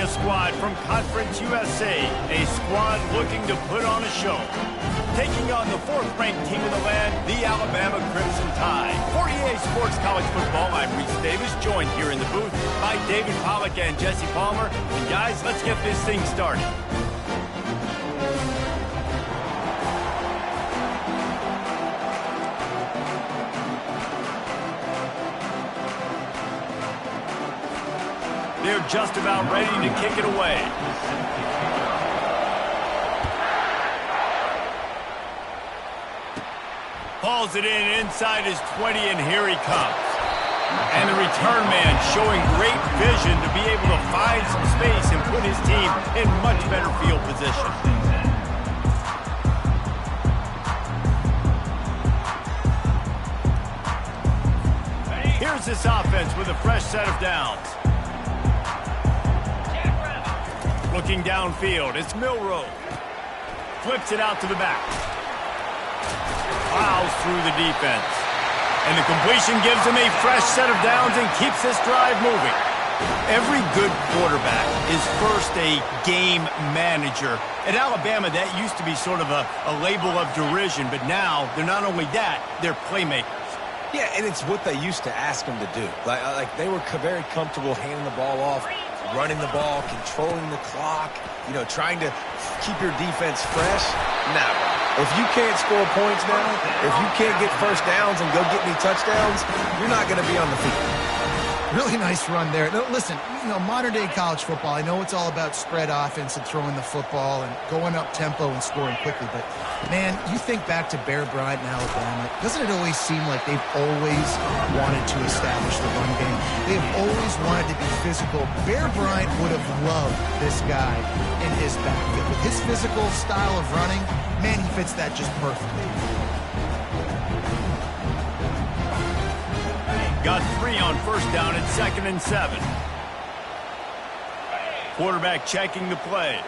a squad from Conference USA, a squad looking to put on a show. Taking on the 4th-ranked team in the land, the Alabama Crimson Tide. For EA Sports College Football, I'm Reese Davis, joined here in the booth by David Pollack and Jesse Palmer. And guys, let's get this thing started. They're just about ready to kick it away. Hauls it in inside his 20, and here he comes. And the return man showing great vision to be able to find some space and put his team in much better field position. Here's this offense with a fresh set of downs. Looking downfield, it's Milroe. Flips it out to the back. Plows through the defense. And the completion gives him a fresh set of downs and keeps this drive moving. Every good quarterback is first a game manager. At Alabama, that used to be sort of a label of derision, but now they're not only that, they're playmakers. Yeah, and it's what they used to ask them to do. Like they were very comfortable handing the ball off, running the ball, controlling the clock, trying to keep your defense fresh. Now, if you can't score points now, if you can't get first downs and go get me touchdowns, you're not going to be on the field. Really nice run there. No, listen, modern-day college football, I know it's all about spread offense and throwing the football and going up tempo and scoring quickly, but, man, you think back to Bear Bryant in Alabama, doesn't it always seem like they've always wanted to establish the run game? They've always wanted to be physical. Bear Bryant would have loved this guy in his backfield. With his physical style of running, man, he fits that just perfectly. Got 3 on first down at 2nd and 7. Quarterback checking the play.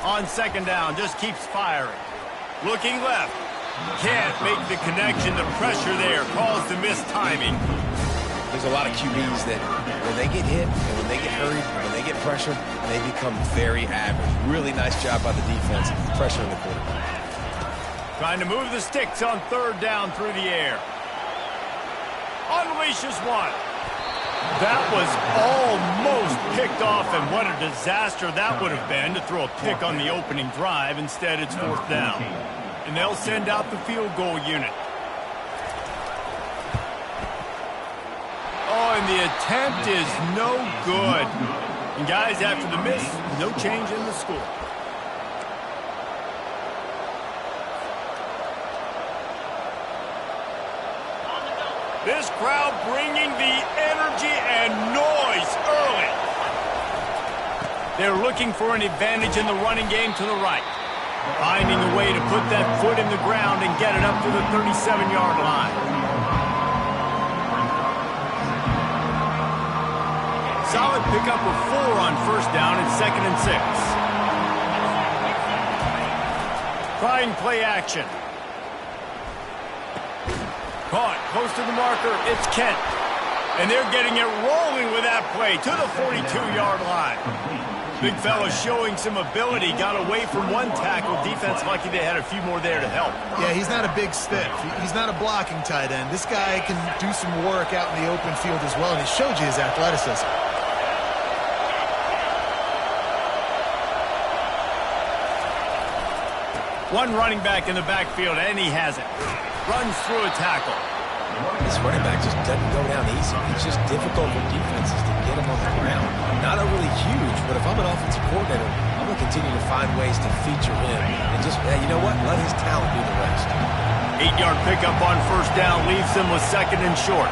On 2nd down, just keeps firing. Looking left. Can't make the connection. The pressure there caused the missed timing. There's a lot of QBs that when they get hit and when they get hurried, when they get pressured, they become very average. Really nice job by the defense, pressuring the quarterback. Trying to move the sticks on 3rd down through the air. Unleashes one. That was almost picked off, and what a disaster that would have been to throw a pick on the opening drive. Instead, it's 4th down. And they'll send out the field goal unit. Oh, and the attempt is no good. And guys, after the miss, no change in the score. This crowd bringing the energy and noise early. They're looking for an advantage in the running game to the right. Finding a way to put that foot in the ground and get it up to the 37-yard line. Solid pickup of 4 on first down at 2nd and 6. Trying play action. Caught, close to the marker, it's Kent. And they're getting it rolling with that play to the 42-yard line. Big fella showing some ability, got away from one tackle. Defense lucky they had a few more there to help. Yeah, he's not a big stiff. He's not a blocking tight end. This guy can do some work out in the open field as well, and he showed you his athleticism. One running back in the backfield, and he has it. Runs through a tackle. This running back just doesn't go down easy. It's just difficult for defenses to get him on the ground. Not overly huge, but if I'm an offensive coordinator, I'm going to continue to find ways to feature him. And just, you know what? Let his talent do the rest. 8-yard pickup on first down leaves them with 2nd and short.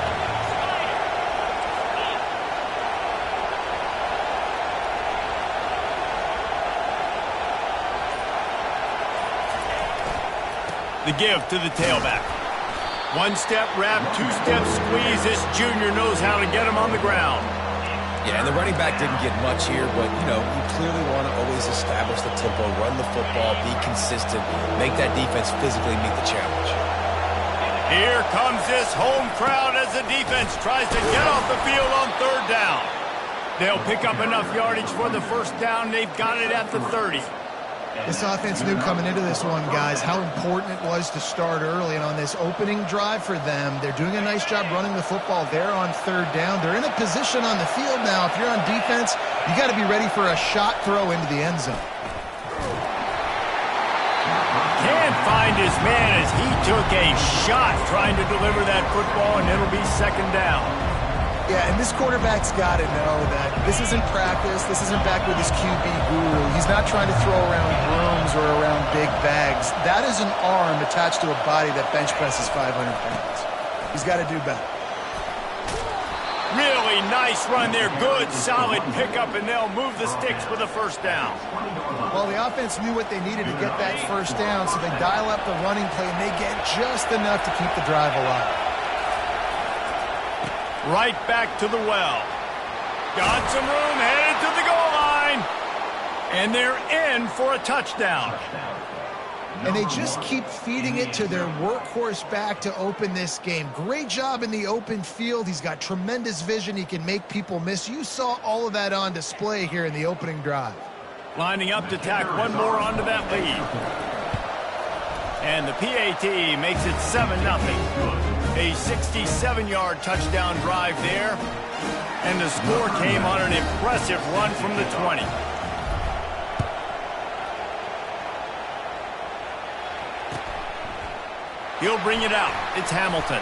The give to the tailback. One-step wrap, two-step squeeze. This junior knows how to get him on the ground. Yeah, and the running back didn't get much here, but, you clearly want to always establish the tempo, run the football, be consistent, make that defense physically meet the challenge. Here comes this home crowd as the defense tries to get off the field on 3rd down. They'll pick up enough yardage for the first down. They've got it at the 30. This offense knew coming into this one, guys, how important it was to start early. And on this opening drive for them, they're doing a nice job running the football there on third down. They're in a position on the field now. If you're on defense, you got to be ready for a shot throw into the end zone. Can't find his man as he took a shot trying to deliver that football, and it'll be second down. Yeah, and this quarterback's got to know that this isn't practice. This isn't back with his QB guru. He's not trying to throw around brooms or around big bags. That is an arm attached to a body that bench presses 500 pounds. He's got to do better. Really nice run there. Good, solid pickup, and they'll move the sticks for the first down. Well, the offense knew what they needed to get that first down, so they dial up the running play, and they get just enough to keep the drive alive. Right back to the well. Got some room, headed to the goal line. And they're in for a touchdown. And they just keep feeding it to their workhorse back to open this game. Great job in the open field. He's got tremendous vision. He can make people miss. You saw all of that on display here in the opening drive. Lining up to tack one more onto that lead. And the PAT makes it 7-0. A 67-yard touchdown drive there. And the score came on an impressive run from the 20. He'll bring it out. It's Hamilton.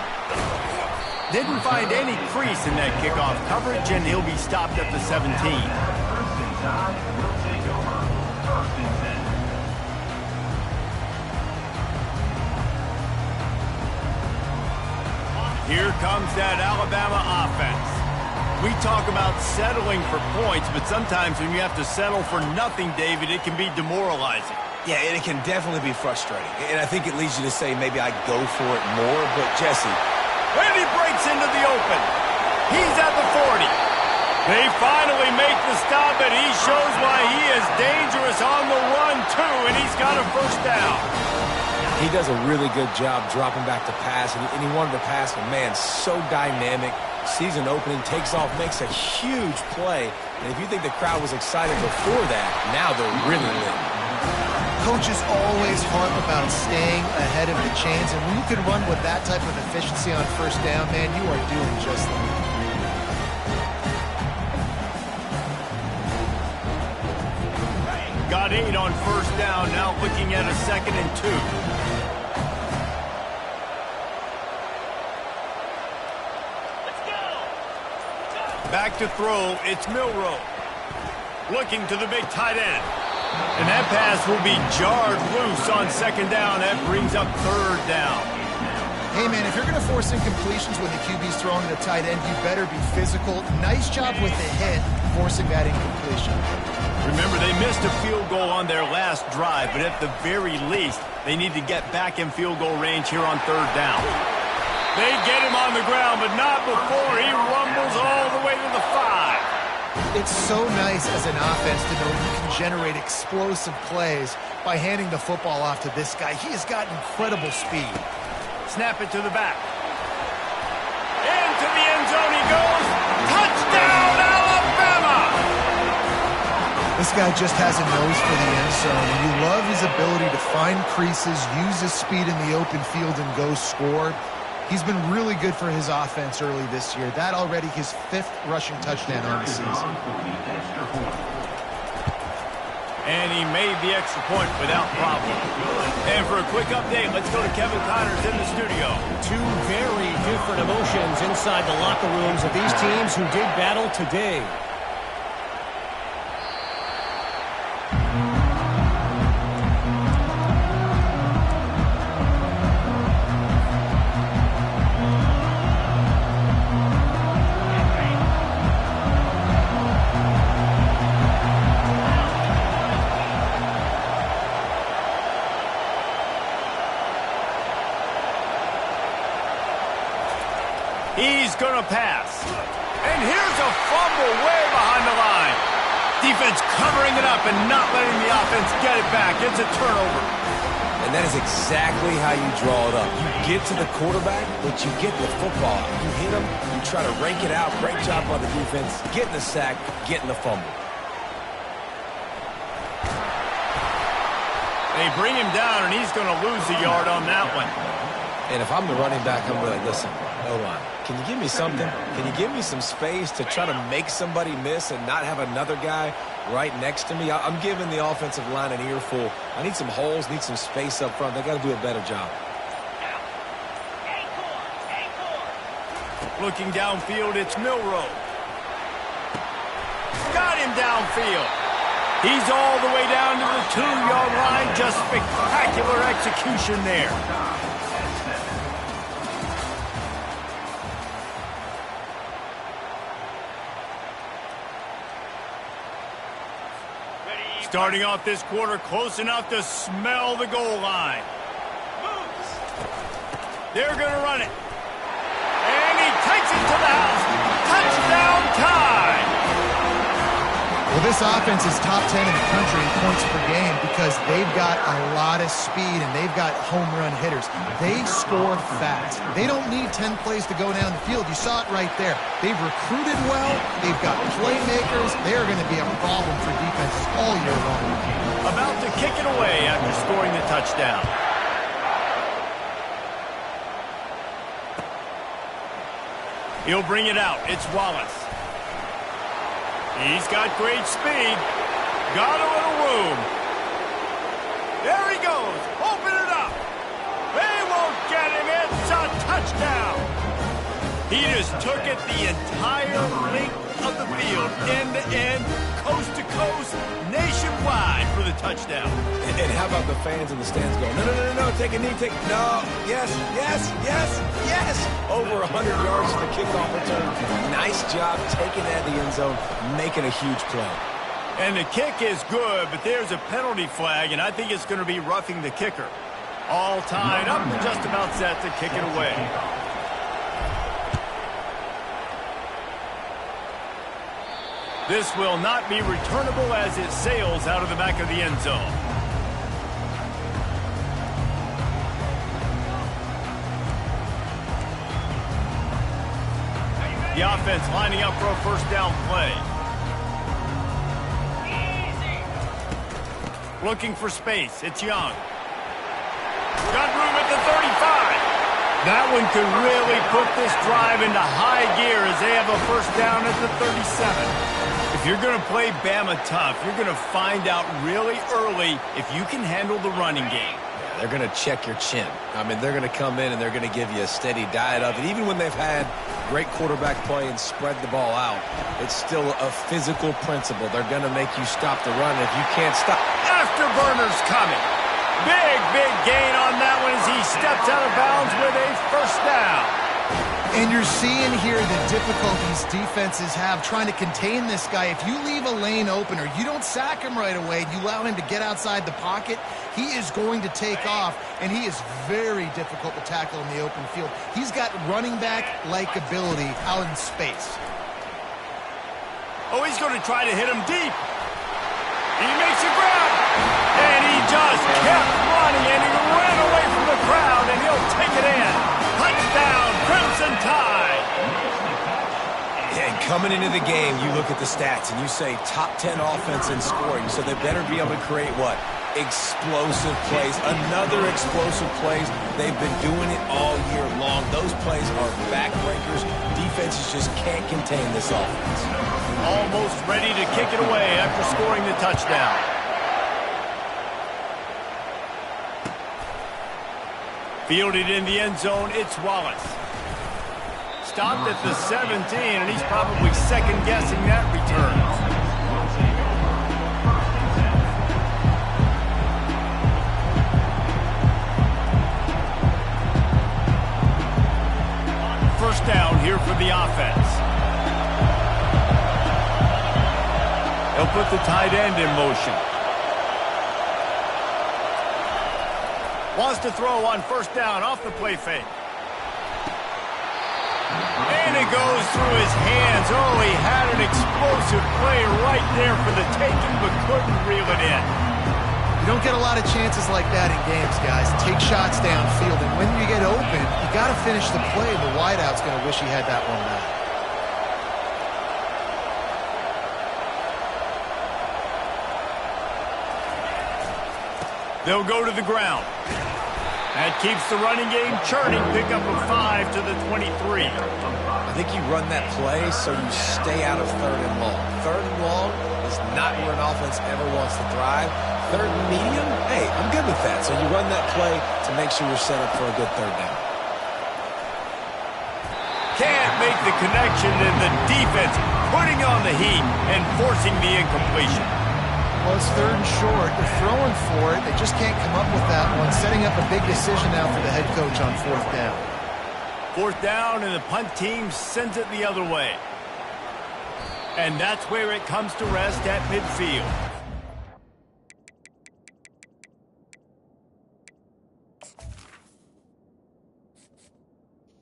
Didn't find any crease in that kickoff coverage, and he'll be stopped at the 17. Here comes that Alabama offense. We talk about settling for points, but sometimes when you have to settle for nothing, David, it can be demoralizing. Yeah, and it can definitely be frustrating. And I think it leads you to say maybe I go for it more. But, Jesse. And he breaks into the open. He's at the 40. They finally make the stop, and he shows why he is dangerous on the run, too, and he's got a first down. He does a really good job dropping back to pass, and he wanted to pass, but, man, so dynamic. Sees an opening, takes off, makes a huge play. And if you think the crowd was excited before that, now they're really lit. Coaches always harp about staying ahead of the chains, and when you can run with that type of efficiency on first down, man, you are doing just that. Got 8 on first down, now looking at a 2nd and 2. Back to throw, it's Milroe. Looking to the big tight end. And that pass will be jarred loose on 2nd down. That brings up 3rd down. Hey, man, if you're going to force incompletions when the QB's throwing to the tight end, you better be physical. Nice job with the hit, forcing that incompletion. Remember, they missed a field goal on their last drive, but at the very least, they need to get back in field goal range here on 3rd down. They get him on the ground, but not before he rumbles all the way to the 5. It's so nice as an offense to know you can generate explosive plays by handing the football off to this guy. He has got incredible speed. Snap it to the back. Into the end zone he goes. Touchdown, Alabama! This guy just has a nose for the end zone, and you love his ability to find creases, use his speed in the open field, and go score. He's been really good for his offense early this year. That already his 5th rushing touchdown on the season. And he made the extra point without problem. And for a quick update, let's go to Kevin Connors in the studio. Two very different emotions inside the locker rooms of these teams who did battle today. He's going to pass. And here's a fumble way behind the line. Defense covering it up and not letting the offense get it back. It's a turnover. And that is exactly how you draw it up. You get to the quarterback, but you get the football out. You hit him, you try to rake it out. Great job by the defense, getting the sack, getting the fumble. They bring him down, and he's going to lose a yard on that one. And if I'm the running back, I'm going to listen, O-line, can you give me something? Can you give me some space to try to make somebody miss and not have another guy right next to me? I'm giving the offensive line an earful. I need some holes, need some space up front. They got to do a better job. Looking downfield, it's Milroe. Got him downfield. He's all the way down to the 2-yard line. Just spectacular execution there. Starting off this quarter, close enough to smell the goal line. They're going to run it. And he takes it to the house. Touchdown time. Well, this offense is top 10 in the country in points per game because they've got a lot of speed and they've got home run hitters. They score fast. They don't need 10 plays to go down the field. You saw it right there. They've recruited well. They've got playmakers. They're going to be a problem for defenses all year long. About to kick it away after scoring the touchdown. He'll bring it out. It's Wallace. He's got great speed. Got a little room. There he goes. Open it up. They won't get him. It's a touchdown. He just took it the entire length of the field, end to end, coast to coast, nationwide for the touchdown. And how about the fans in the stands going, no, take a knee, no, yes. Over 100 yards to the kickoff return. Nice job taking that to the end zone, making a huge play. And the kick is good, but there's a penalty flag, and I think it's going to be roughing the kicker. All tied up and just about set to kick it away. This will not be returnable as it sails out of the back of the end zone. The offense lining up for a first down play. Looking for space. It's Young. Got room at the 35. That one could really put this drive into high gear as they have a first down at the 37. If you're going to play Bama tough, you're going to find out really early if you can handle the running game. They're going to check your chin. I mean, they're going to come in and they're going to give you a steady diet of it. Even when they've had great quarterback play and spread the ball out, it's still a physical principle. They're going to make you stop the run. If you can't stop. Afterburner's coming. Big gain on that one as he steps out of bounds with a first down. And you're seeing here the difficulties defenses have trying to contain this guy. If you leave a lane open or you don't sack him right away, you allow him to get outside the pocket, he is going to take off, and he is very difficult to tackle in the open field. He's got running back-like ability out in space. Oh, he's going to try to hit him deep. He makes a grab, and he just kept running, and he ran away from the crowd, and he'll take it in. Touchdown, Crimson Tide. And coming into the game, you look at the stats, and you say top 10 offense in scoring, so they better be able to create what? Explosive plays. Another explosive plays. They've been doing it all year long. Those plays are backbreakers. Defenses just can't contain this offense. Almost ready to kick it away after scoring the touchdown. Fielded in the end zone, it's Wallace. Stopped at the 17, and he's probably second-guessing that return. First down here for the offense. They'll put the tight end in motion. Wants to throw on first down off the play fake. And it goes through his hands. Oh, he had an explosive play right there for the taking, but couldn't reel it in. You don't get a lot of chances like that in games, guys. Take shots downfield, and when you get open, you got to finish the play. The wideout's going to wish he had that one back. They'll go to the ground. That keeps the running game churning. Pick up a 5 to the 23. I think you run that play so you stay out of 3rd and long. 3rd and long is not where an offense ever wants to thrive. 3rd and medium, hey, I'm good with that. So you run that play to make sure you're set up for a good 3rd down. Can't make the connection, and the defense putting on the heat and forcing the incompletion. Well, it's 3rd and short. They're throwing for it. They just can't come up with that one. Setting up a big decision now for the head coach on 4th down. 4th down, and the punt team sends it the other way. And that's where it comes to rest at midfield.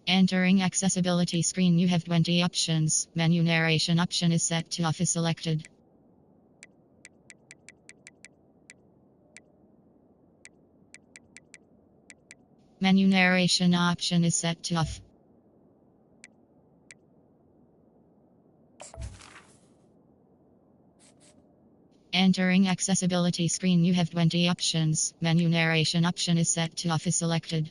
Entering accessibility screen, you have 20 options. Menu narration option is set to off is selected. Menu narration option is set to off. Entering accessibility screen, you have 20 options. Menu narration option is set to off is selected.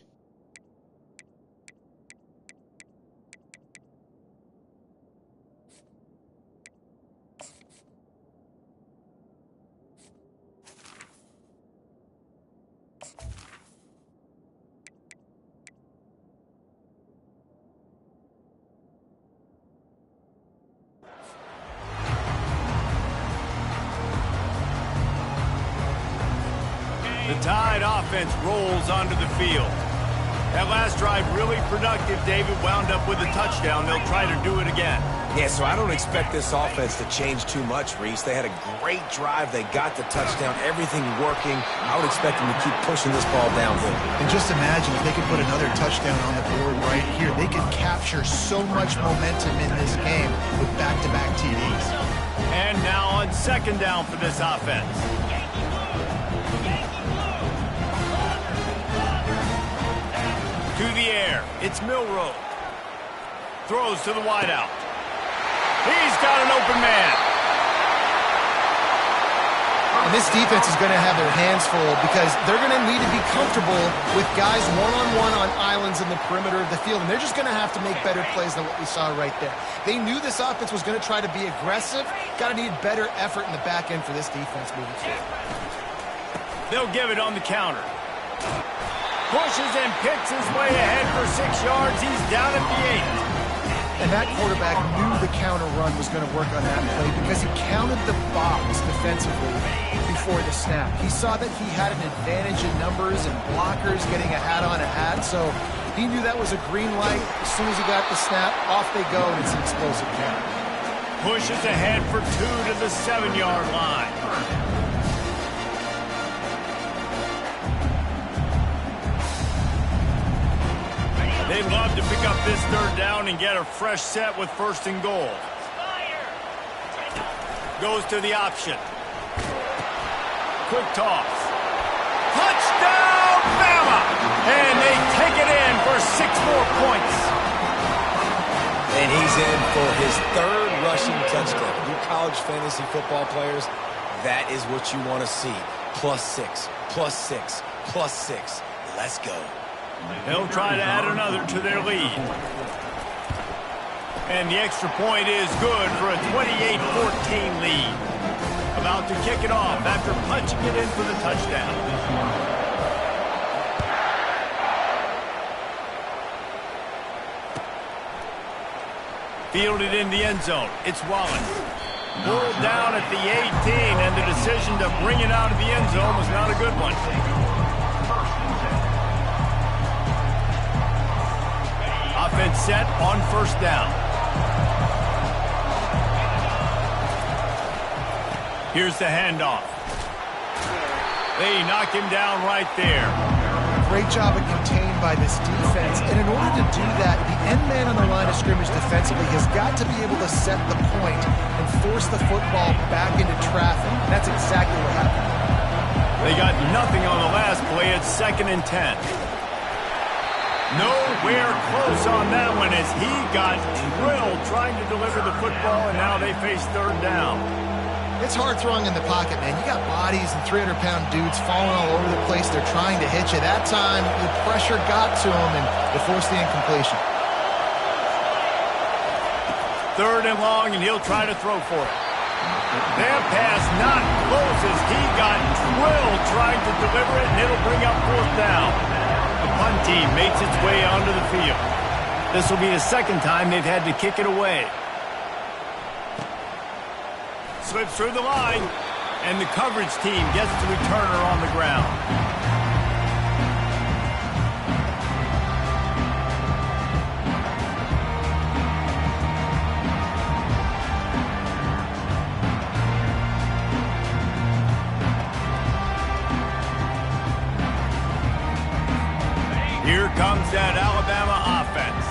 The Tide offense rolls onto the field. That last drive really productive. David wound up with a touchdown. They'll try to do it again. Yeah, so I don't expect this offense to change too much, Reese. They had a great drive. They got the touchdown. Everything working. I would expect them to keep pushing this ball downhill. And just imagine if they could put another touchdown on the board right here. They could capture so much momentum in this game with back-to-back TDs. And now on 2nd down for this offense. To the air, it's Milroe. Throws to the wideout. He's got an open man. And this defense is going to have their hands full because they're going to need to be comfortable with guys one-on-one on islands in the perimeter of the field. And they're just going to have to make better plays than what we saw right there. They knew this offense was going to try to be aggressive. Got to need better effort in the back end for this defense moving forward. They'll give it on the counter. Pushes and picks his way ahead for 6 yards. He's down at the 8. And that quarterback knew the counter run was going to work on that play because he counted the box defensively before the snap. He saw that he had an advantage in numbers and blockers getting a hat on a hat, so he knew that was a green light. As soon as he got the snap, off they go, and it's an explosive counter. Pushes ahead for 2 to the 7-yard line. They'd love to pick up this 3rd down and get a fresh set with 1st and goal. Goes to the option. Quick toss. Touchdown, Bama! And they take it in for 6 more points. And he's in for his 3rd rushing touchdown. You college fantasy football players, that is what you want to see. +6, +6, +6. Let's go. They'll try to add another to their lead. And the extra point is good for a 28-14 lead. About to kick it off after punching it in for the touchdown. Fielded in the end zone. It's Wallace. Pulled down at the 18, and the decision to bring it out of the end zone was not a good one. Offense set on 1st down. Here's the handoff. They knock him down right there. Great job of contained by this defense. And in order to do that, the end man on the line of scrimmage defensively has got to be able to set the point and force the football back into traffic. That's exactly what happened. They They got nothing on the last play. It's 2nd and 10. Nowhere close on that one as he got drilled trying to deliver the football, and now they face 3rd down. It's hard throwing in the pocket, man. You got bodies and 300-pound dudes falling all over the place. They're trying to hit you. That time, the pressure got to him, and they forced the incompletion. 3rd and long, and he'll try to throw for it. That pass not close as he got drilled trying to deliver it, and it'll bring up 4th down. The punt team makes its way onto the field. This will be the 2nd time they've had to kick it away. Slips through the line, and the coverage team gets the returner on the ground. Here comes that Alabama offense.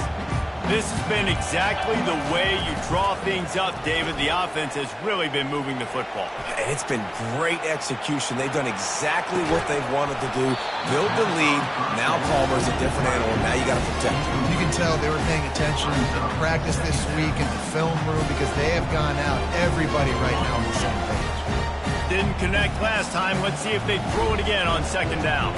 This has been exactly the way you draw things up, David. The offense has really been moving the football. And it's been great execution. They've done exactly what they've wanted to do. Build the lead. Now Palmer's a different animal. Now you got to protect him. You can tell they were paying attention in practice this week in the film room because they have gone out. Everybody right now on the same page. Didn't connect last time. Let's see if they throw it again on 2nd down.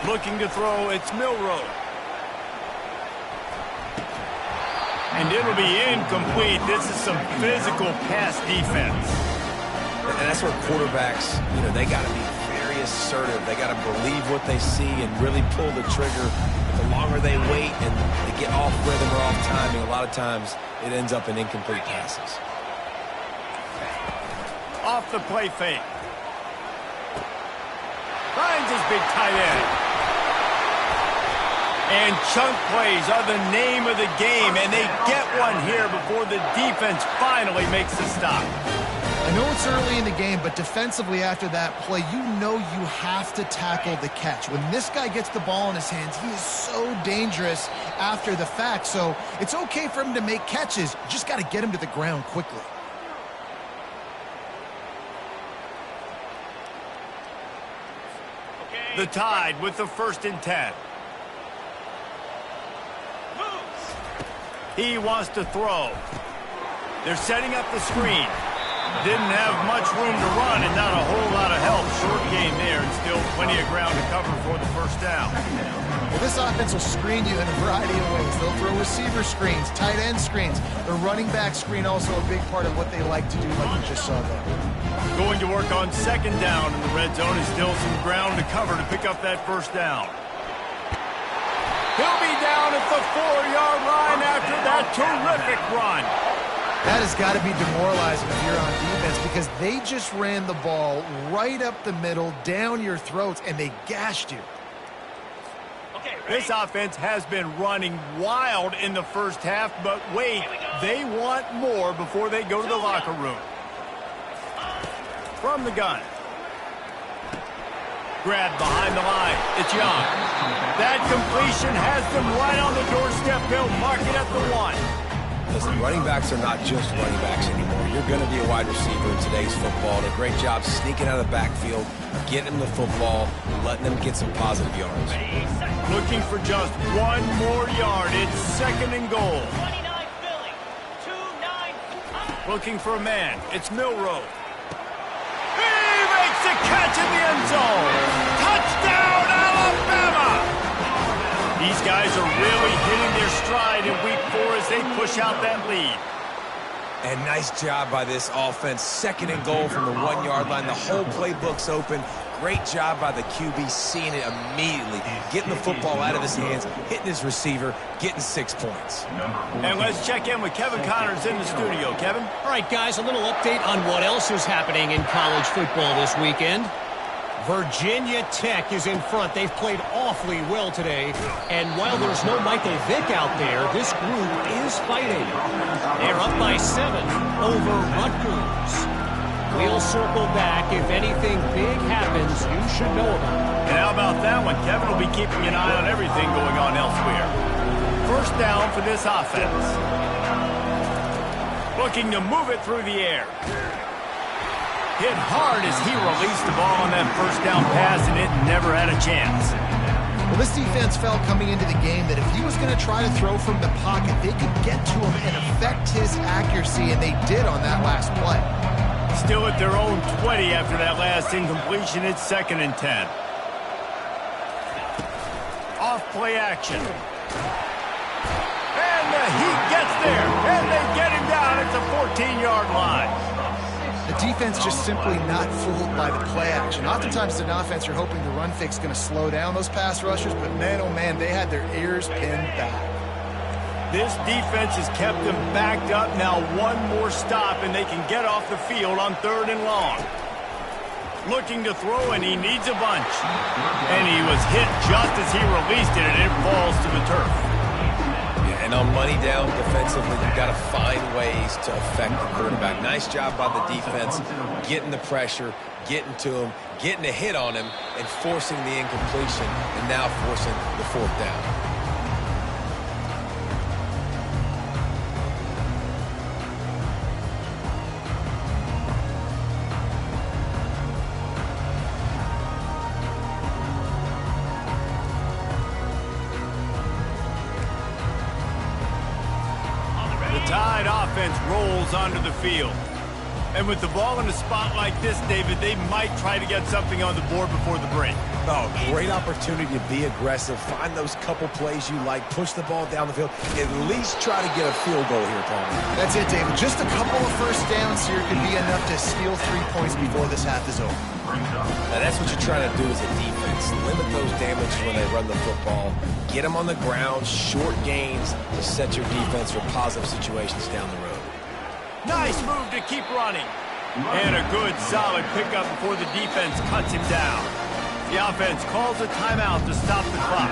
Looking to throw, it's Milroe. And it'll be incomplete. This is some physical pass defense. And that's where quarterbacks, they got to be very assertive. They got to believe what they see and really pull the trigger. But the longer they wait and they get off rhythm or off timing, a lot of times it ends up in incomplete passes. Off the play fake. Finds his big tight end. And chunk plays are the name of the game, and they get one here before the defense finally makes the stop. I know it's early in the game, but defensively after that play, you know you have to tackle the catch. When this guy gets the ball in his hands, he is so dangerous after the fact. So it's okay for him to make catches. You just got to get him to the ground quickly. The Tide with the 1st and 10. He wants to throw. They're setting up the screen. Didn't have much room to run and not a whole lot of help. Short game there and still plenty of ground to cover for the 1st down. Well, this offense will screen you in a variety of ways. They'll throw receiver screens, tight end screens. The running back screen also a big part of what they like to do, like you just saw there. Going to work on 2nd down in the red zone is still some ground to cover to pick up that 1st down. He'll be down at the 4-yard line after that terrific run. That has got to be demoralizing if you're on defense because they just ran the ball right up the middle, down your throats, and they gashed you. This offense has been running wild in the 1st half, but wait, they want more before they go to the locker room. From the gun. Grab behind the line. It's Young. That completion has them right on the doorstep. They'll mark it at the 1. Listen, running backs are not just running backs anymore. You're going to be a wide receiver in today's football. And a great job sneaking out of the backfield, getting them the football, letting them get some positive yards. Looking for just one more yard. It's 2nd and goal. Looking for a man. It's Milroe. The catch in the end zone. Touchdown, Alabama! These guys are really hitting their stride in week 4 as they push out that lead. And nice job by this offense. 2nd and goal from the 1-yard line. The whole playbook's open. Great job by the QB seeing it immediately. Getting the football out of his hands, hitting his receiver, getting 6 points. And let's check in with Kevin Connors in the studio. Kevin? All right, guys, a little update on what else is happening in college football this weekend. Virginia Tech is in front. They've played awfully well today. And while there's no Michael Vick out there, this group is fighting. They're up by 7 over Rutgers. We'll circle back. If anything big happens, you should know about it. And how about that one? Kevin will be keeping an eye on everything going on elsewhere. 1st down for this offense. Looking to move it through the air. Hit hard as he released the ball on that first down pass, and it never had a chance. Well, this defense felt coming into the game that if he was going to try to throw from the pocket, they could get to him and affect his accuracy, and they did on that last play. Still at their own 20 after that last incompletion. It's 2nd and 10. Off play action. And he gets there, and they get him down at the 14-yard line. The defense just simply not fooled by the play action. Oftentimes, as an offense, you're hoping the run fix is going to slow down those pass rushers, but man, oh man, they had their ears pinned back. This defense has kept them backed up. Now one more stop, and they can get off the field on 3rd and long. Looking to throw, and he needs a bunch. And he was hit just as he released it, and it falls to the turf. Yeah, and on money down defensively, you've got to find ways to affect the quarterback. Nice job by the defense, getting the pressure, getting to him, getting a hit on him, and forcing the incompletion, and now forcing the 4th down. Tide offense rolls onto the field. And with the ball in a spot like this, David, they might try to get something on the board before the break. Oh, great opportunity to be aggressive. Find those couple plays you like. Push the ball down the field. At least try to get a field goal here, Tony. That's it, David. Just a couple of first downs here could be enough to steal 3 points before this half is over. Now, that's what you're trying to do as a defense. Limit those damages when they run the football. Get them on the ground, short gains to set your defense for positive situations down the road. Nice move to keep running. And a good, solid pickup before the defense cuts him down. The offense calls a timeout to stop the clock.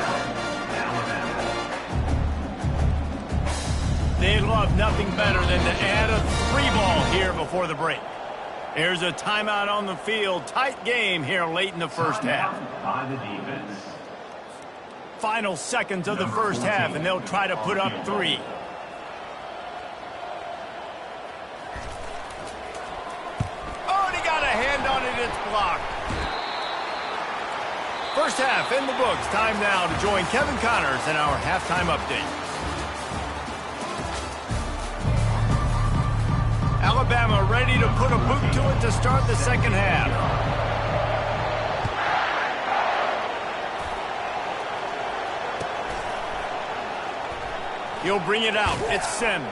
They love nothing better than to add a 3-ball here before the break. Here's a timeout on the field. Tight game here late in the first half. Final seconds of the first half, and they'll try to put up 3. Oh, and he got a hand on it. It's blocked. First half in the books. Time now to join Kevin Connors in our halftime update. Alabama ready to put a boot to it to start the second half. He'll bring it out. It's Sims.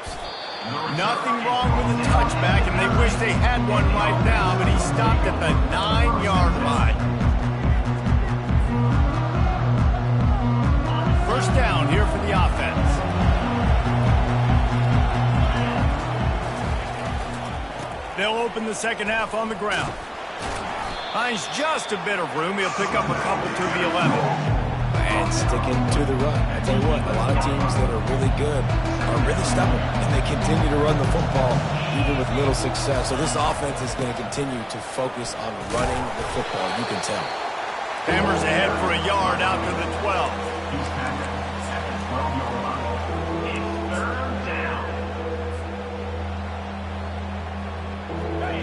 Nothing wrong with the touchback, and they wish they had one right now, but he stopped at the 9-yard line. First down here for the offense. They'll open the second half on the ground. Finds just a bit of room. He'll pick up a couple to the 11. And sticking to the run. I tell you what, a lot of teams that are really good are really stubborn, and they continue to run the football even with little success. So this offense is going to continue to focus on running the football. You can tell. Hammers ahead for a yard out to the 12.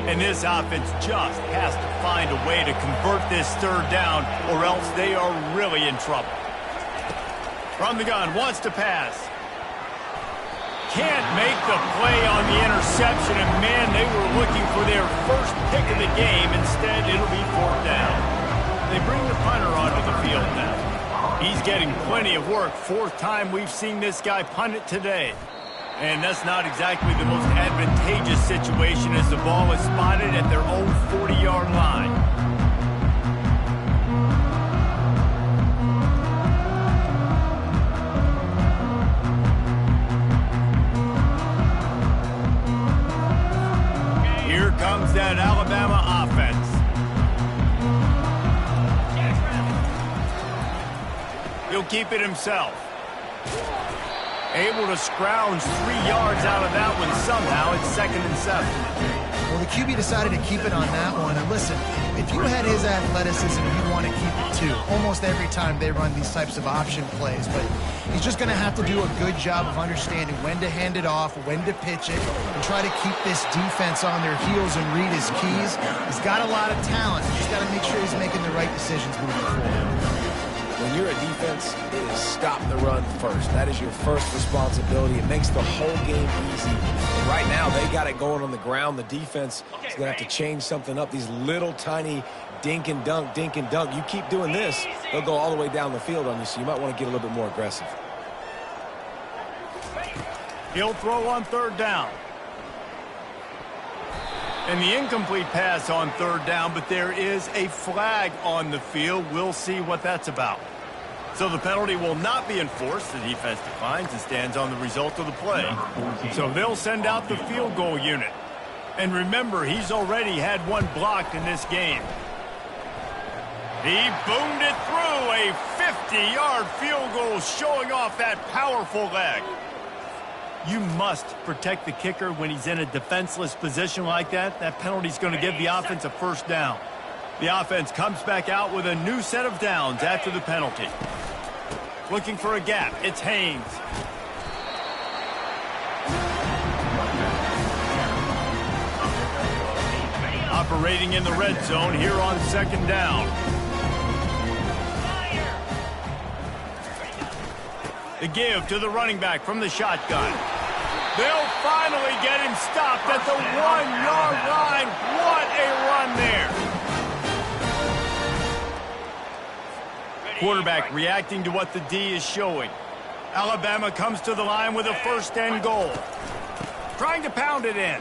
And this offense just has to find a way to convert this 3rd down, or else they are really in trouble. From the gun, wants to pass. Can't make the play on the interception, and man, they were looking for their first pick of the game. Instead, it'll be 4th down. They bring the punter onto the field now. He's getting plenty of work. 4th time we've seen this guy punt it today. And that's not exactly the most advantageous situation as the ball is spotted at their own 40-yard line. Here comes that Alabama offense. He'll keep it himself. Able to scrounge 3 yards out of that one somehow. It's 2nd and 7. Well, the QB decided to keep it on that one. And listen, if you had his athleticism, you'd want to keep it too. Almost every time they run these types of option plays. But he's just going to have to do a good job of understanding when to hand it off, when to pitch it, and try to keep this defense on their heels and read his keys. He's got a lot of talent. He's got to make sure he's making the right decisions moving forward. When you're a defense, it is stop the run first. That is your first responsibility. It makes the whole game easy. And right now, they got it going on the ground. The defense is going to have to change something up. These little tiny dink and dunk, dink and dunk. You keep doing this, they'll go all the way down the field on you, so you might want to get a little bit more aggressive. He'll throw on third down. And the incomplete pass on third down, but there is a flag on the field. We'll see what that's about. So the penalty will not be enforced. The defense declines and stands on the result of the play. So they'll send out the field goal unit. And remember, he's already had one blocked in this game. He boomed it through, a 50-yard field goal, showing off that powerful leg. You must protect the kicker when he's in a defenseless position like that. That penalty's going to give the offense a first down. The offense comes back out with a new set of downs after the penalty. Looking for a gap. It's Haynes. Operating in the red zone here on second down. The give to the running back from the shotgun. They'll finally get him stopped at the 1-yard line. What a run there. Quarterback reacting to what the D is showing. Alabama comes to the line with a first and goal. Trying to pound it in.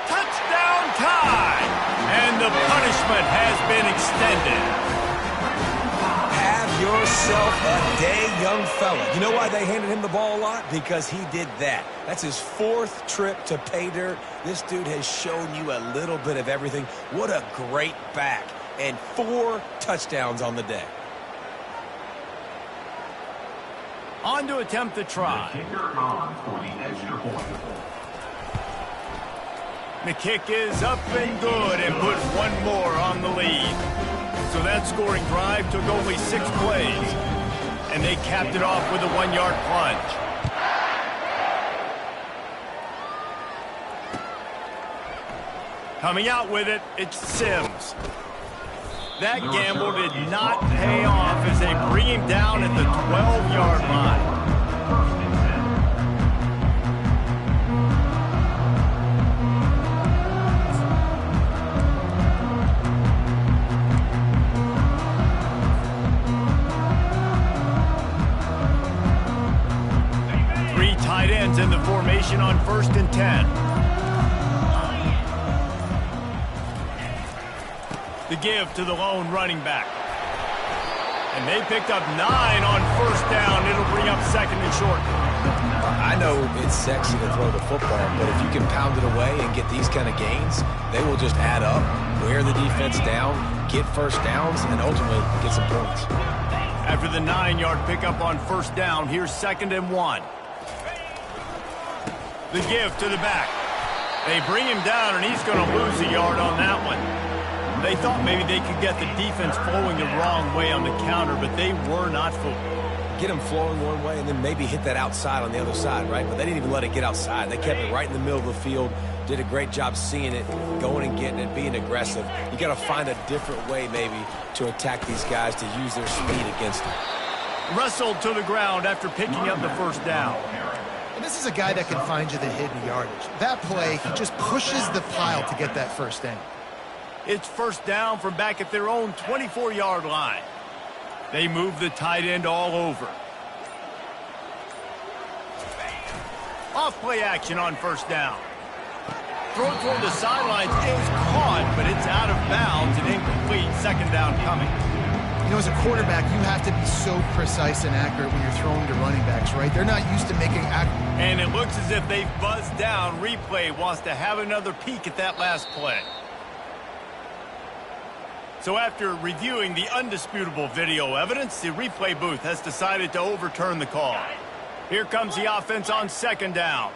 Touchdown tie. And the punishment has been extended. Have yourself a day, young fella. You know why they handed him the ball a lot? Because he did that. That's his fourth trip to pay dirt. This dude has shown you a little bit of everything. What a great back. And 4 touchdowns on the day. On to attempt the try. The kick is up and good and puts one more on the lead. So that scoring drive took only 6 plays. And they capped it off with a 1-yard plunge. Coming out with it, it's Sims. That gamble did not pay off as they bring him down at the 12-yard line. Tight ends in the formation on 1st and 10. The give to the lone running back. And they picked up 9 on 1st down. It'll bring up 2nd and short. I know it's sexy to throw the football, but if you can pound it away and get these kind of gains, they will just add up, wear the defense down, get first downs, and ultimately get some points. After the 9-yard pickup on 1st down, here's 2nd and 1. The give to the back. They bring him down, and he's going to lose a yard on that one. They thought maybe they could get the defense flowing the wrong way on the counter, but they were not fooled. Get them flowing one way and then maybe hit that outside on the other side, right? But they didn't even let it get outside. They kept it right in the middle of the field, did a great job seeing it, going and getting it, being aggressive. You got to find a different way maybe to attack these guys to use their speed against them. Wrestled to the ground after picking up the 1st down. And this is a guy that can find you the hidden yardage. That play, he just pushes the pile to get that 1st down. It's 1st down from back at their own 24-yard line. They move the tight end all over. Off play action on 1st down. Throw toward the sidelines is caught, but it's out of bounds and incomplete. 2nd down coming. You know, as a quarterback, you have to be so precise and accurate when you're throwing to running backs, right? They're not used to making accurate. And it looks as if they've buzzed down. Replay wants to have another peek at that last play. So after reviewing the undisputable video evidence, the replay booth has decided to overturn the call. Here comes the offense on 2nd down.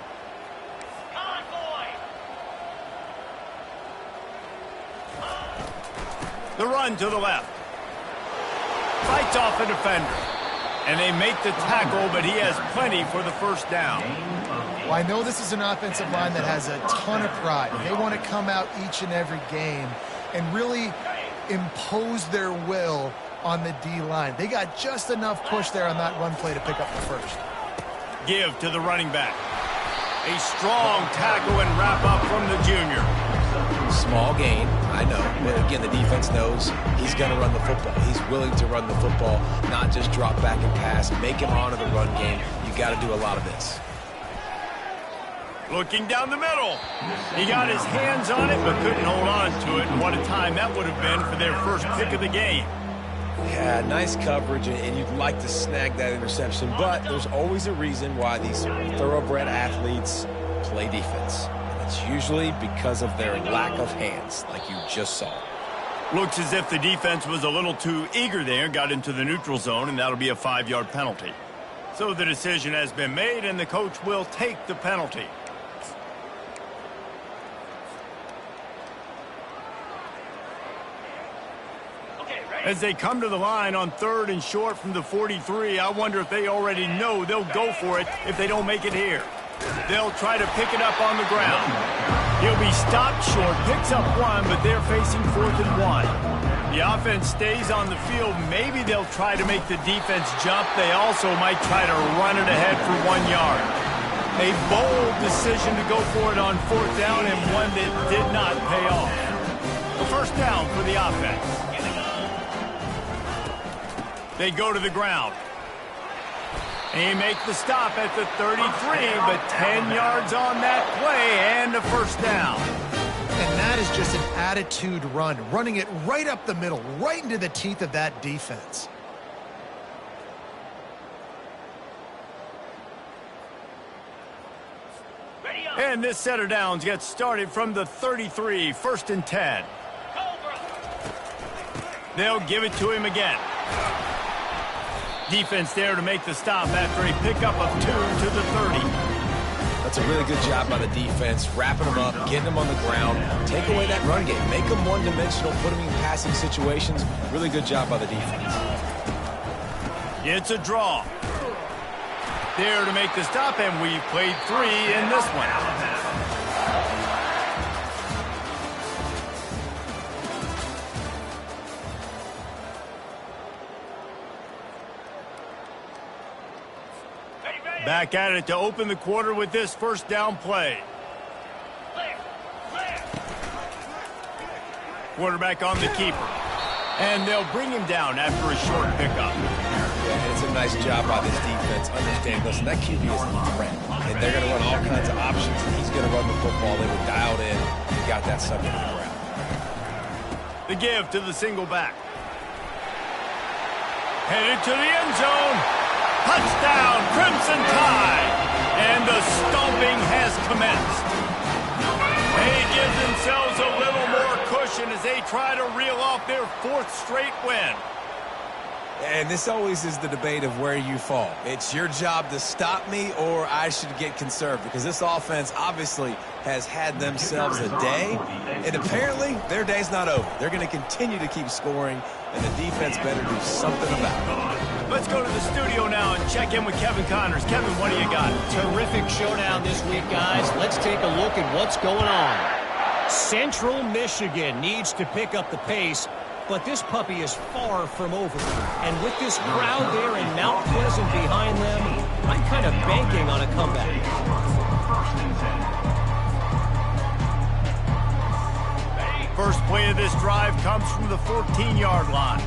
The run to the left. Fights off a defender. And they make the tackle, but he has plenty for the first down. Well, I know this is an offensive line that has a ton of pride. They want to come out each and every game and really impose their will on the D-line. They got just enough push there on that run play to pick up the first. Give to the running back. A strong tackle and wrap up from the junior. Small gain, I know. But again, the defense knows he's going to run the football. He's willing to run the football, not just drop back and pass, make him honor the run game. You got to do a lot of this. Looking down the middle. He got his hands on it, but couldn't hold on to it. And what a time that would have been for their first pick of the game. Yeah, nice coverage, and you'd like to snag that interception, but there's always a reason why these thoroughbred athletes play defense. And it's usually because of their lack of hands, like you just saw. Looks as if the defense was a little too eager there, got into the neutral zone, and that'll be a 5-yard penalty. So the decision has been made, and the coach will take the penalty. As they come to the line on 3rd and short from the 43, I wonder if they already know they'll go for it if they don't make it here. They'll try to pick it up on the ground. He'll be stopped short, picks up 1, but they're facing 4th and 1. The offense stays on the field. Maybe they'll try to make the defense jump. They also might try to run it ahead for 1 yard. A bold decision to go for it on 4th down and one that did not pay off. The first down for the offense. They go to the ground. He makes the stop at the 33, but 10 yards on that play and a first down. And that is just an attitude run, running it right up the middle, right into the teeth of that defense. And this set of downs gets started from the 33, 1st and 10. They'll give it to him again. Defense there to make the stop after a pickup of 2 to the 30. That's a really good job by the defense, wrapping them up, getting them on the ground, take away that run game, make them one-dimensional, put them in passing situations. Really good job by the defense. It's a draw. There to make the stop, and we've played 3 in this one. Back at it to open the quarter with this first down play. Quarterback on the keeper. And they'll bring him down after a short pickup. Yeah, and it's a nice job by this defense. Understand, listen, that QB is a threat. And they're going to run all kinds of options. And he's going to run the football. They were dialed in and got that sucker to the ground. The give to the single back. Headed to the end zone. Touchdown, Crimson Tide! And the stomping has commenced. They give themselves a little more cushion as they try to reel off their 4th straight win. And this always is the debate of where you fall. It's your job to stop me, or I should get conserved, because this offense obviously has had themselves a day, and apparently their day's not over. They're going to continue to keep scoring, and the defense better do something about it. Let's go to the studio now and check in with Kevin Connors. Kevin, what do you got? Terrific showdown this week, guys. Let's take a look at what's going on. Central Michigan needs to pick up the pace, but this puppy is far from over. And with this crowd there in Mount Pleasant behind them, I'm kind of banking on a comeback. First play of this drive comes from the 14-yard line.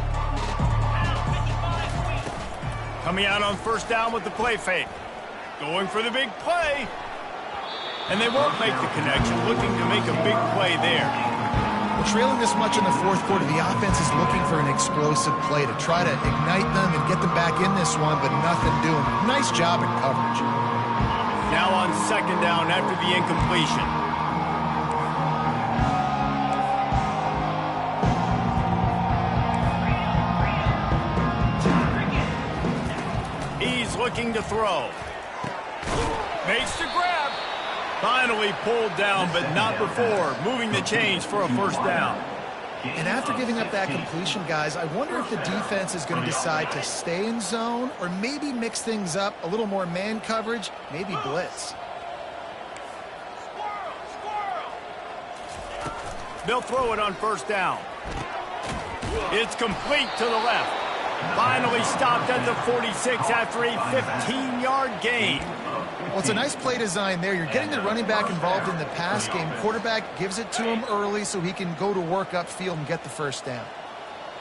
Coming out on first down with the play fake. Going for the big play. And they won't make the connection, looking to make a big play there. Well, trailing this much in the 4th quarter, the offense is looking for an explosive play to try to ignite them and get them back in this one, but nothing doing. Nice job in coverage. Now on 2nd down after the incompletion. He's looking to throw. Makes the grab. Finally pulled down, but not before moving the chains for a first down. And after giving up that completion, guys, I wonder if the defense is going to decide to stay in zone or maybe mix things up, a little more man coverage, maybe blitz. They'll throw it on first down. It's complete to the left. Finally stopped at the 46 after a 15-yard gain. Well, it's a nice play design there. You're getting the running back involved in the pass game. Quarterback gives it to him early so he can go to work upfield and get the first down.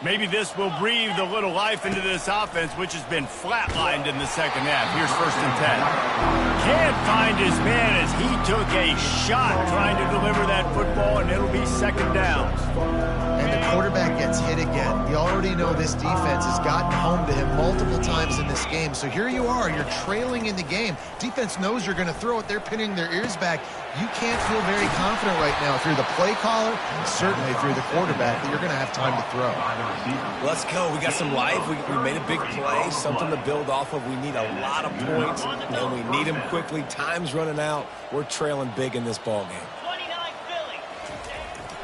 Maybe this will breathe a little life into this offense, which has been flatlined in the second half. Here's 1st and 10. Can't find his man as he took a shot trying to deliver that football, and it'll be 2nd down. And the quarterback gets hit again. You already know this defense has gotten home to him multiple times in this game. So here you are. You're trailing in the game. Defense knows you're going to throw it. They're pinning their ears back. You can't feel very confident right now if you're the play caller, certainly if you're the quarterback, that you're going to have time to throw. Let's go. We got some life. We made a big play, something to build off of. We need a lot of points, and we need them quickly. Time's running out. We're trailing big in this ball game.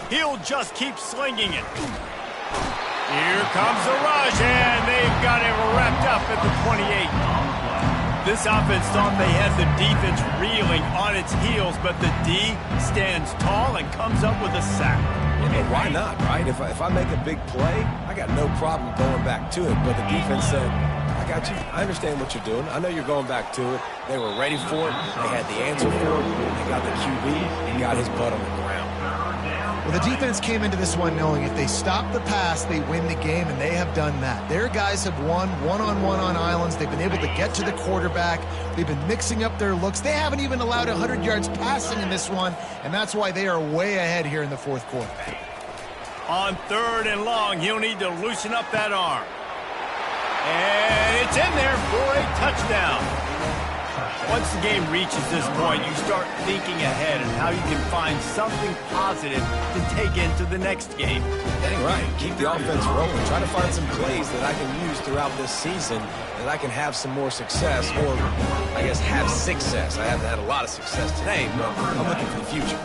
He'll just keep slinging it. Here comes the rush, and they've got it wrapped up at the 28. This offense thought they had the defense reeling on its heels, but the D stands tall and comes up with a sack. Hey, why not, right? If I make a big play, I got no problem going back to it. But the defense said, I got you. I understand what you're doing. I know you're going back to it. They were ready for it. They had the answer for it. They got the QB and got his butt on the ground. Well, the defense came into this one knowing if they stop the pass, they win the game, and they have done that. Their guys have won one-on-one on islands. They've been able to get to the quarterback. They've been mixing up their looks. They haven't even allowed 100 yards passing in this one, and that's why they are way ahead here in the 4th quarter. On 3rd and long, he'll need to loosen up that arm. And it's in there for a touchdown. Once the game reaches this point, you start thinking ahead and how you can find something positive to take into the next game. Dang right. Keep the offense rolling. Try to find some plays that I can use throughout this season that I can have some more success, or I guess have success. I haven't had a lot of success today, but I'm looking for the future.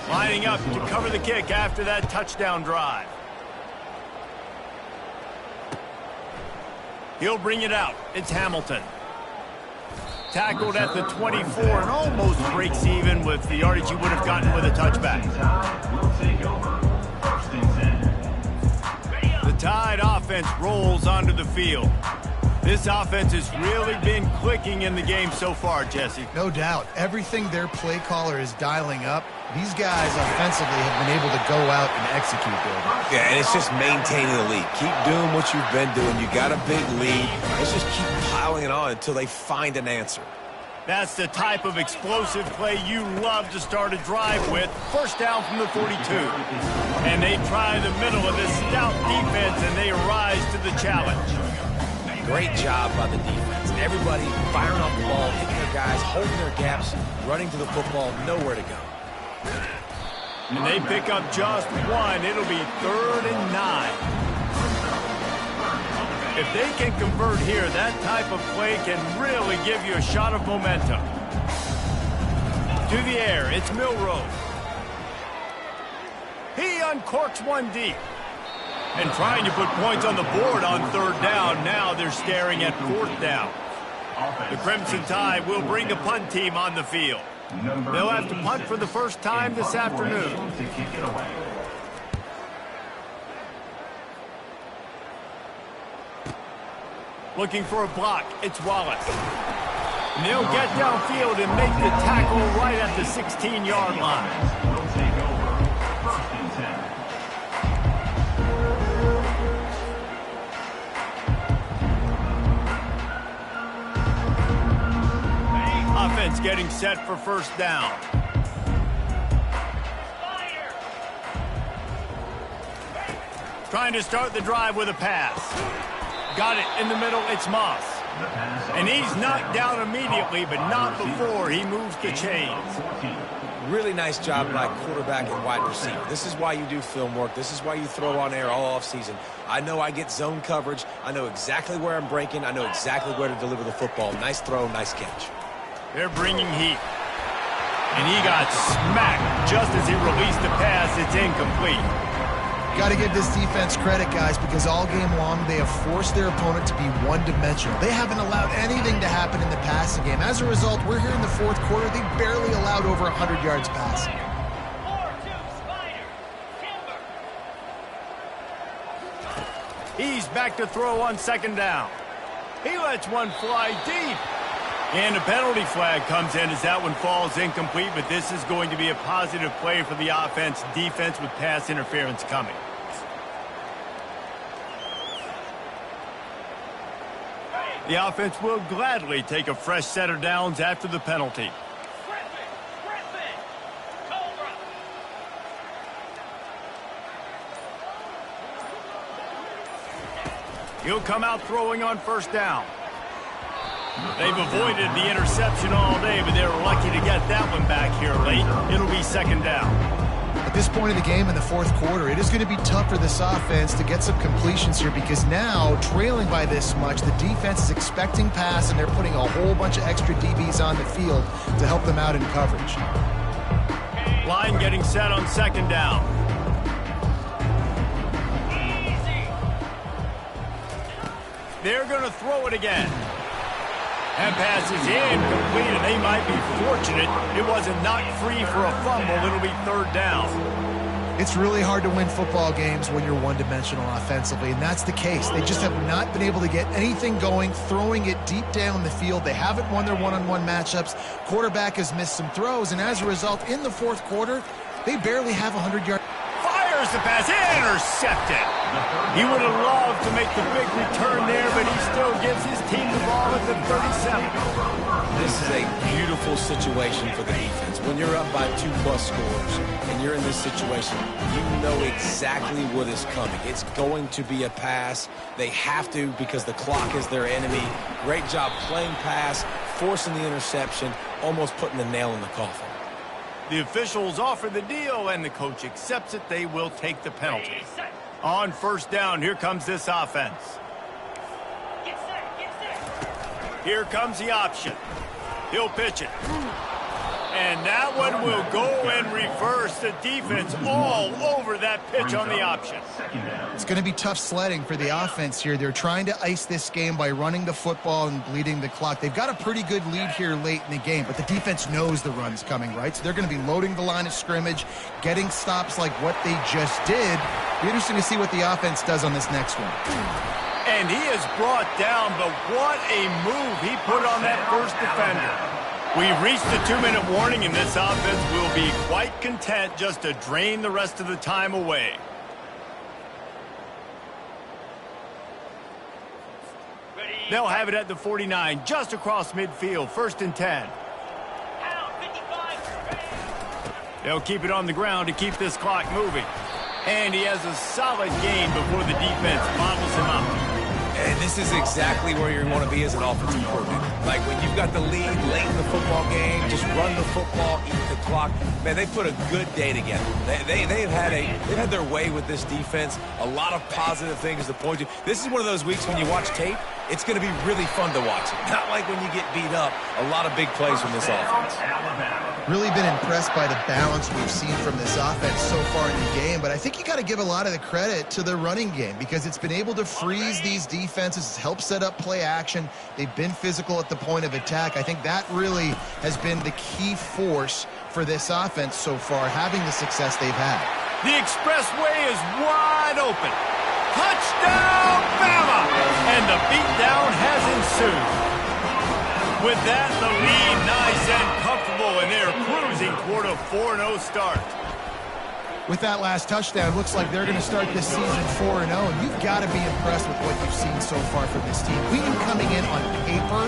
Lining up to cover the kick after that touchdown drive. He'll bring it out. It's Hamilton. Tackled at the 24 and almost breaks even with the yardage he would have gotten with a touchback. The Tide offense rolls onto the field. This offense has really been clicking in the game so far, Jesse. No doubt. Everything their play caller is dialing up, these guys offensively have been able to go out and execute there. Yeah, and it's just maintaining the lead. Keep doing what you've been doing. You got a big lead. Let's just keep piling it on until they find an answer. That's the type of explosive play you love to start a drive with. 1st down from the 42. And they try the middle of this stout defense, and they rise to the challenge. Great job by the defense. Everybody firing off the ball, hitting their guys, holding their gaps, running to the football, nowhere to go. And they pick up just one. It'll be 3rd and 9. If they can convert here, that type of play can really give you a shot of momentum. To the air, it's Milrow. He uncorks one deep. And trying to put points on the board on 3rd down. Now they're staring at 4th down. The Crimson Tide will bring a punt team on the field. They'll have to punt for the first time this afternoon. Looking for a block, it's Wallace. And they'll get downfield and make the tackle right at the 16-yard line. Offense getting set for 1st down. Trying to start the drive with a pass. Got it in the middle, it's Moss. And he's knocked down immediately, but not before he moves the chains. Really nice job by quarterback and wide receiver. This is why you do film work. This is why you throw on air all offseason. I know I get zone coverage. I know exactly where I'm breaking. I know exactly where to deliver the football. Nice throw, nice catch. They're bringing heat. And he got smacked just as he released the pass. It's incomplete. Got to give this defense credit, guys, because all game long they have forced their opponent to be one-dimensional. They haven't allowed anything to happen in the passing game. As a result, we're here in the fourth quarter. They barely allowed over 100 yards passing. He's back to throw on second down. He lets one fly deep. And a penalty flag comes in as that one falls incomplete, but this is going to be a positive play for the offense. Defense with pass interference coming. The offense will gladly take a fresh set of downs after the penalty. He'll come out throwing on first down. They've avoided the interception all day, but they're lucky to get that one back here late. It'll be second down. At this point of the game in the fourth quarter, it is going to be tough for this offense to get some completions here because now, trailing by this much, the defense is expecting pass, and they're putting a whole bunch of extra DBs on the field to help them out in coverage. Line getting set on second down. They're going to throw it again. That pass is incomplete, and they might be fortunate it wasn't knocked free for a fumble. It'll be third down. It's really hard to win football games when you're one-dimensional offensively, and that's the case. They just have not been able to get anything going, throwing it deep down the field. They haven't won their one-on-one matchups. Quarterback has missed some throws, and as a result, in the fourth quarter, they barely have 100 yards. Fires the pass, intercepted. He would have loved to make the big return there, but he still gives his team the ball at the 37. This is a beautiful situation for the defense. When you're up by 2+ scores and you're in this situation, you know exactly what is coming. It's going to be a pass. They have to because the clock is their enemy. Great job playing pass, forcing the interception, almost putting the nail in the coffin. The officials offer the deal, and the coach accepts it. They will take the penalty. On first down, here comes this offense. Here comes the option. He'll pitch it. And that one will go in reverse. The defense all over that pitch on the option. It's going to be tough sledding for the offense here. They're trying to ice this game by running the football and bleeding the clock. They've got a pretty good lead here late in the game, but the defense knows the run's coming, right? So they're going to be loading the line of scrimmage, getting stops like what they just did. Be interesting to see what the offense does on this next one. And he is brought down, but what a move he put on that first defender. We've reached the 2-minute warning, and this offense will be quite content just to drain the rest of the time away. They'll have it at the 49, just across midfield, 1st and 10. They'll keep it on the ground to keep this clock moving. And he has a solid gain before the defense bottles him up. And this is exactly where you want to be as an offensive coordinator. Like when you've got the lead late in the football game, just run the football, eat the clock. Man, they put a good day together. They've had their way with this defense. A lot of positive things to point to. This is one of those weeks when you watch tape, it's going to be really fun to watch it. Not like when you get beat up. A lot of big plays from this offense. Really been impressed by the balance we've seen from this offense so far in the game, but I think you got to give a lot of the credit to the running game because it's been able to freeze these defenses, help set up play action. They've been physical at the point of attack. I think that really has been the key force for this offense so far, having the success they've had. The expressway is wide open. Touchdown, Bama! And the beatdown has ensued. With that, the lead nice and comfortable, and they're cruising toward a 4-0 start. With that last touchdown, it looks like they're going to start this season 4-0, and you've got to be impressed with what you've seen so far from this team. We knew coming in on paper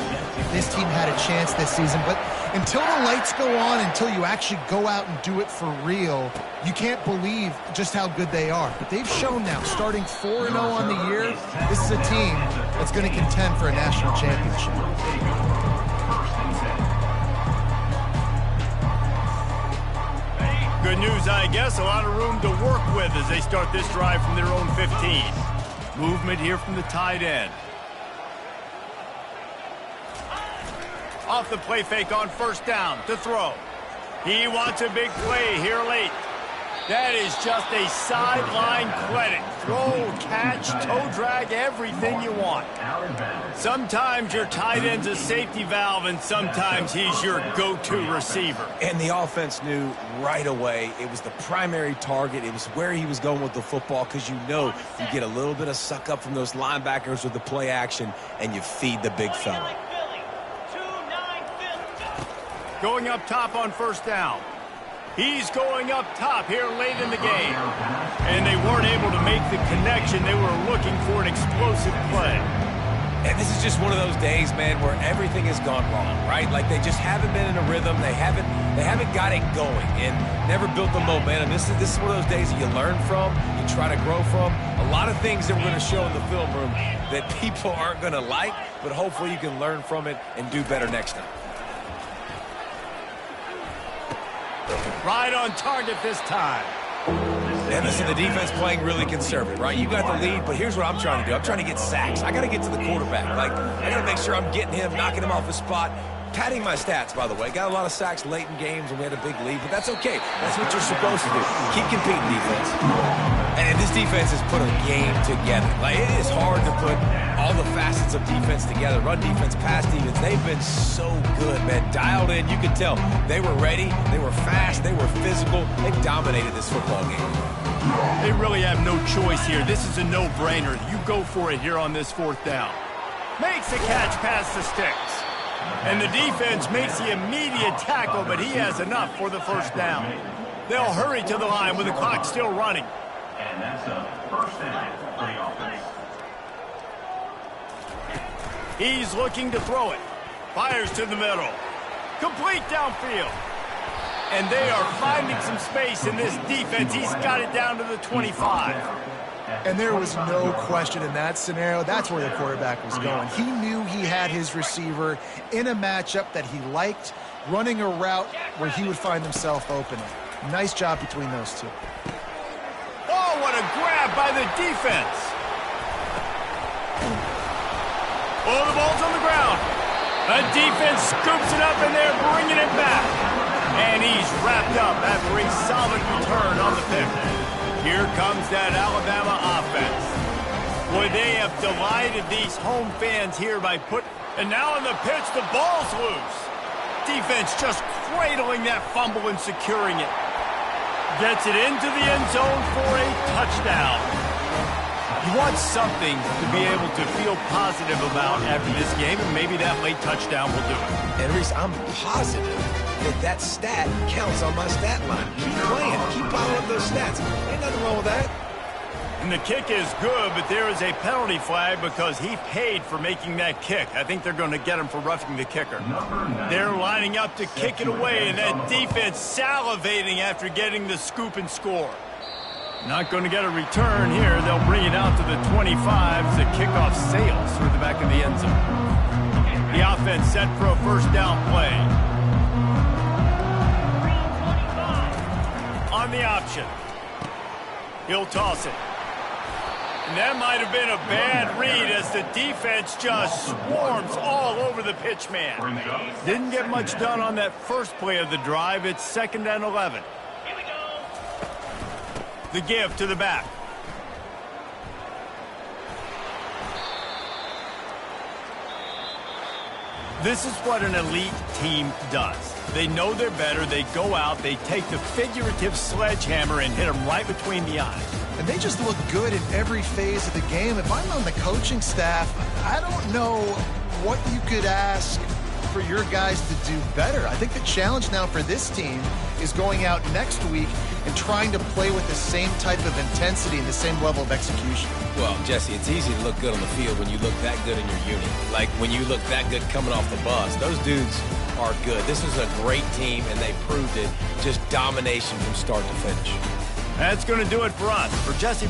this team had a chance this season, but until the lights go on, until you actually go out and do it for real, you can't believe just how good they are. But they've shown now, starting 4-0 on the year, this is a team that's going to contend for a national championship. Good news, I guess. A lot of room to work with as they start this drive from their own 15. Movement here from the tight end. Off the play fake on first down to throw. He wants a big play here late. That is just a sideline credit. Throw, catch, toe drag, everything you want. Sometimes your tight end's a safety valve, and sometimes he's your go-to receiver. And the offense knew right away it was the primary target. It was where he was going with the football, because you know you get a little bit of suck up from those linebackers with the play action, and you feed the big fella. Going up top on first down. He's going up top here late in the game. And they weren't able to make the connection. They were looking for an explosive play. And this is just one of those days, man, where everything has gone wrong, right? Like they just haven't been in a rhythm. They haven't got it going and never built the momentum. This is one of those days that you learn from, you try to grow from. A lot of things that we're going to show in the film room that people aren't going to like, but hopefully you can learn from it and do better next time. Right on target this time. And listen, the defense playing really conservative, right? You got the lead, but here's what I'm trying to do. I'm trying to get sacks. I got to get to the quarterback. Like, I got to make sure I'm getting him, knocking him off his spot. Padding my stats, by the way. Got a lot of sacks late in games when we had a big lead, but that's okay. That's what you're supposed to do. Keep competing, defense. And this defense has put a game together. Like, it is hard to put all the facets of defense together. Run defense, pass defense. They've been so good, man. Dialed in. You could tell they were ready. They were fast. They were physical. They dominated this football game. They really have no choice here. This is a no-brainer. You go for it here on this fourth down. Makes the catch past the sticks. And the defense makes the immediate tackle, but he has enough for the first down. They'll hurry to the line with the clock still running. And that's a first down for the offense. He's looking to throw it. Fires to the middle. Complete downfield. And they are finding some space in this defense. He's got it down to the 25. And there was no question in that scenario. That's where the quarterback was going. He knew he had his receiver in a matchup that he liked, running a route where he would find himself open. Nice job between those two. Oh, what a grab by the defense. Oh, the ball's on the ground. The defense scoops it up, and they're bringing it back. And he's wrapped up after a solid return on the pick. Here comes that Alabama offense. Boy, they have delighted these home fans here by and now on the pitch, the ball's loose. Defense just cradling that fumble and securing it. Gets it into the end zone for a touchdown. You want something to be able to feel positive about after this game, and maybe that late touchdown will do it. And Reese, I'm positive that stat counts on my stat line. Keep playing. Keep piling up those stats. Ain't nothing wrong with that. And the kick is good, but there is a penalty flag because he paid for making that kick. I think they're going to get him for roughing the kicker. They're lining up to kick it away, and that defense salivating after getting the scoop and score. Not going to get a return here. They'll bring it out to the 25 as the kickoff sails through the back of the end zone. The offense set for a first down play. On the option. He'll toss it. And that might have been a bad read as the defense just swarms all over the pitch man. Didn't get much done on that first play of the drive. It's 2nd and 11. The give to the back. This is what an elite team does. They know they're better. They go out. They take the figurative sledgehammer and hit them right between the eyes. And they just look good in every phase of the game. If I'm on the coaching staff, I don't know what you could ask for your guys to do better. I think the challenge now for this team is going out next week and trying to play with the same type of intensity and the same level of execution. Well, Jesse, it's easy to look good on the field when you look that good in your unit. Like when you look that good coming off the bus. Those dudes are good. This is a great team, and they proved it. Just domination from start to finish. That's going to do it for us. For Jesse